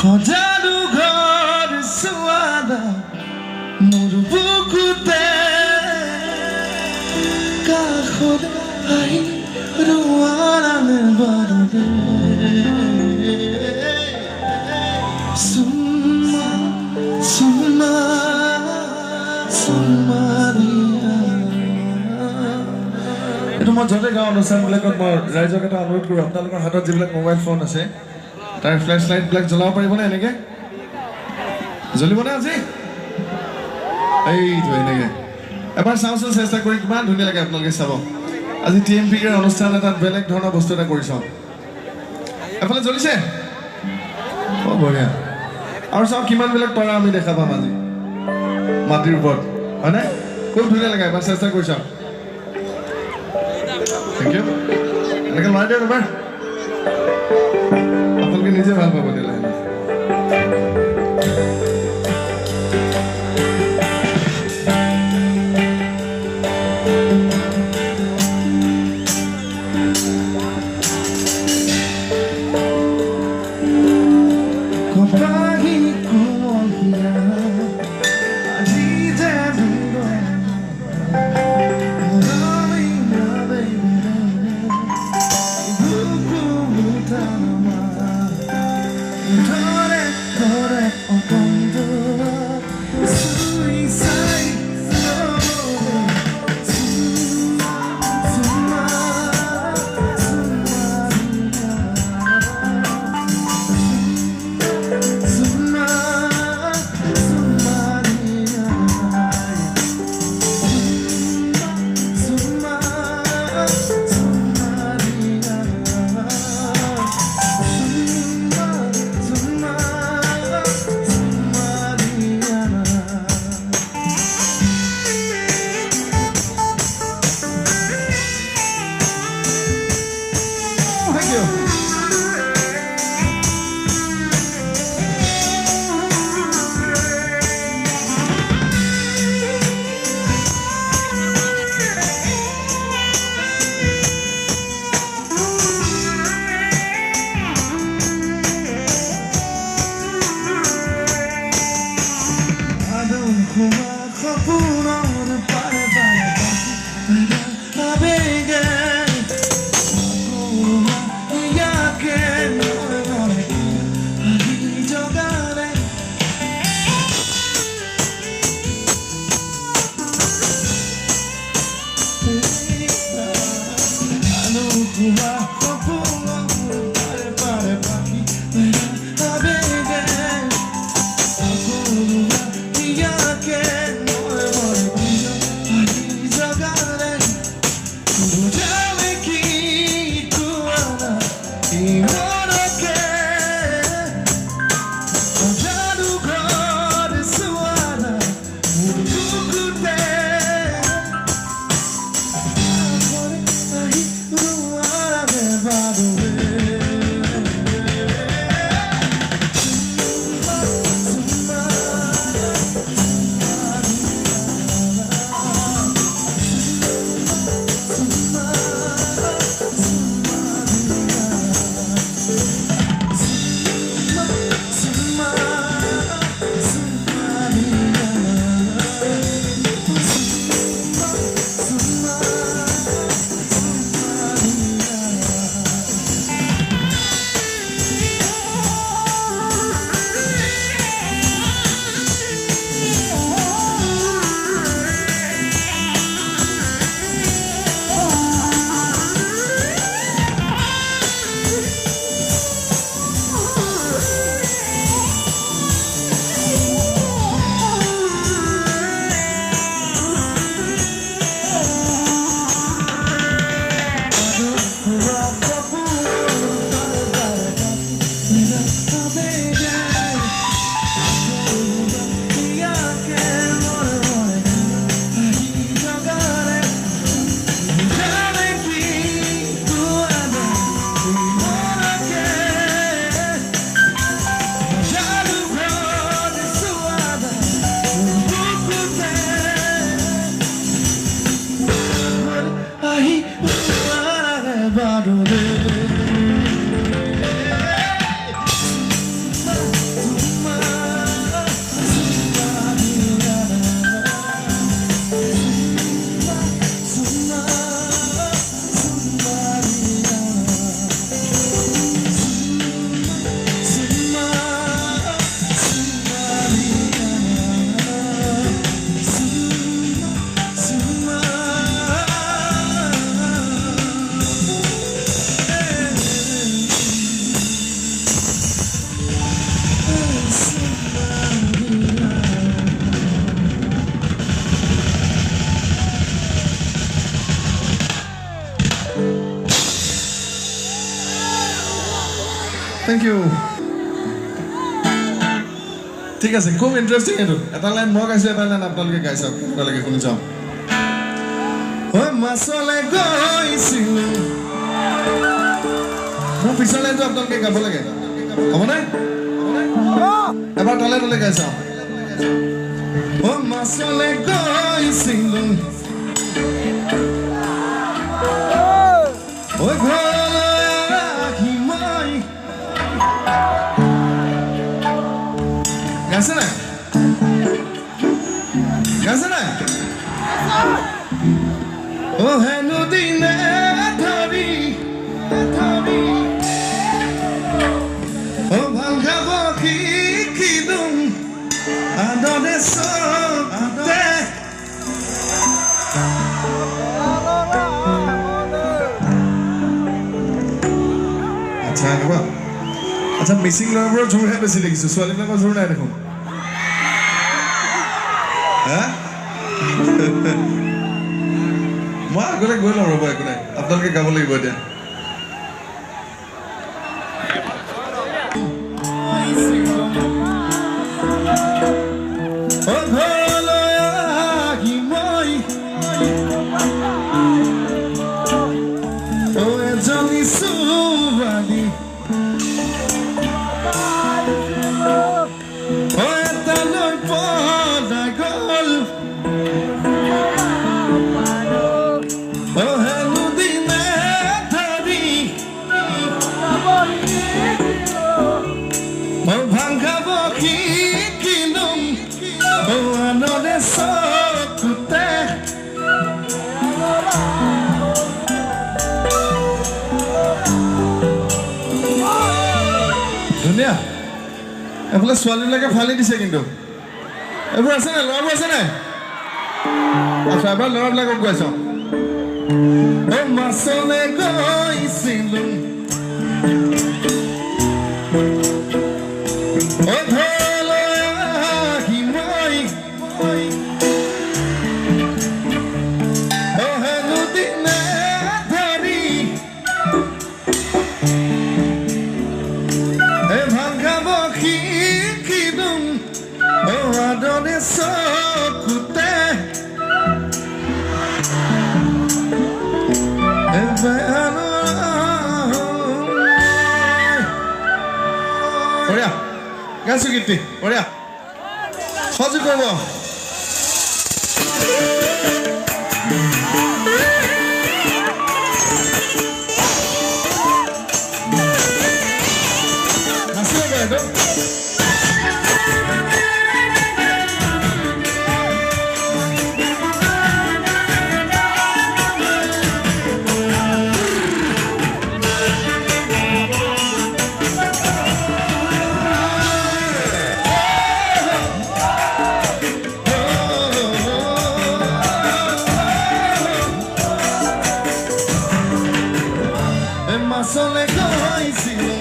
Jadugar suada murbukute kahod ai ruana nebarude summa summa summaria eto মই জলে গাঁও অনুষ্ঠান বিলাকত মই ৰাইজক এটা অনুৰোধ কৰোঁ আপোনালোকৰ হাতত যিবিলাক মোবাইল ফোন আছে তাৰ ফ্ল্যাশ লাইট ব্ল্যাক জ্বলাব পাৰিব না এনেকে জ্বলিব না আজি এইটো এনেকে এবাৰ চাওঁচোন চেষ্টা কৰি কিমান ধুনীয়া লাগে আপোনালোকে চাব আজি টিএমপিৰ অনুষ্ঠান এটাত বেলেগ ধৰণৰ বস্তু এটা কৰি চাওঁ এফালে জ্বলিছে অ বঢ়িয়া আৰু চাওক কিমানবিলাক তৰা আমি দেখা পাম আজি মাটিৰ ওপৰত হয়নে খুব ধুনীয়া লাগে এবাৰ চেষ্টা কৰি চাওঁ থেংক ইউ এনেকে লৰাই দিয়ক এবাৰ আপোনালোকে নিজে ভাল পাব দিলে Thank you. ঠিক আছে খুব ইন্টারেস্টিং এটো এটা লাইন মই গাইছো এটা লাইন আপোনালোকে গাইছে আপোনালোকে শুনি যাও ঐ মাছলে গৈছিলো মোৰ পিছৰ লাইনটো আপোনালোকে গাব লাগে হ'বনে এবাৰ তালে তালে গাইছা ঐ মাছলে গৈছিলো ঐ ঘৰলৈ আহি মই গাইছে নাই গাইছে নাই ও হেনো দিনে ধৰি ও ভাল খাব শিকিদুম আদৰে চতে আচ্ছা এনেকুৱা আচ্ছা মিচিং ল'ৰাবোৰৰ জোৰহে বেছি দেখিছোঁ ছোৱালীবিলাকৰ জোৰ নাই দেখোন মই আগতে গৈ লওঁ ৰ'ব একো নাই আপোনালোকে গাব লাগিব এতিয়া ধুনীয়া এইফালে ছোৱালীবিলাকে ফালি দিছে কিন্তু এইবোৰ আছে নাই ল'ৰাবোৰ আছে নাই আচ্ছা এবাৰ ল'ৰাবিলাকক গৈ চাওঁ মাছলে গৈছিলো বঢ়িয়া গাইছো কীৰ্তি বঢ়িয়া সহযোগ কৰিব নাচিব পাৰে মাছলে গৈছিলো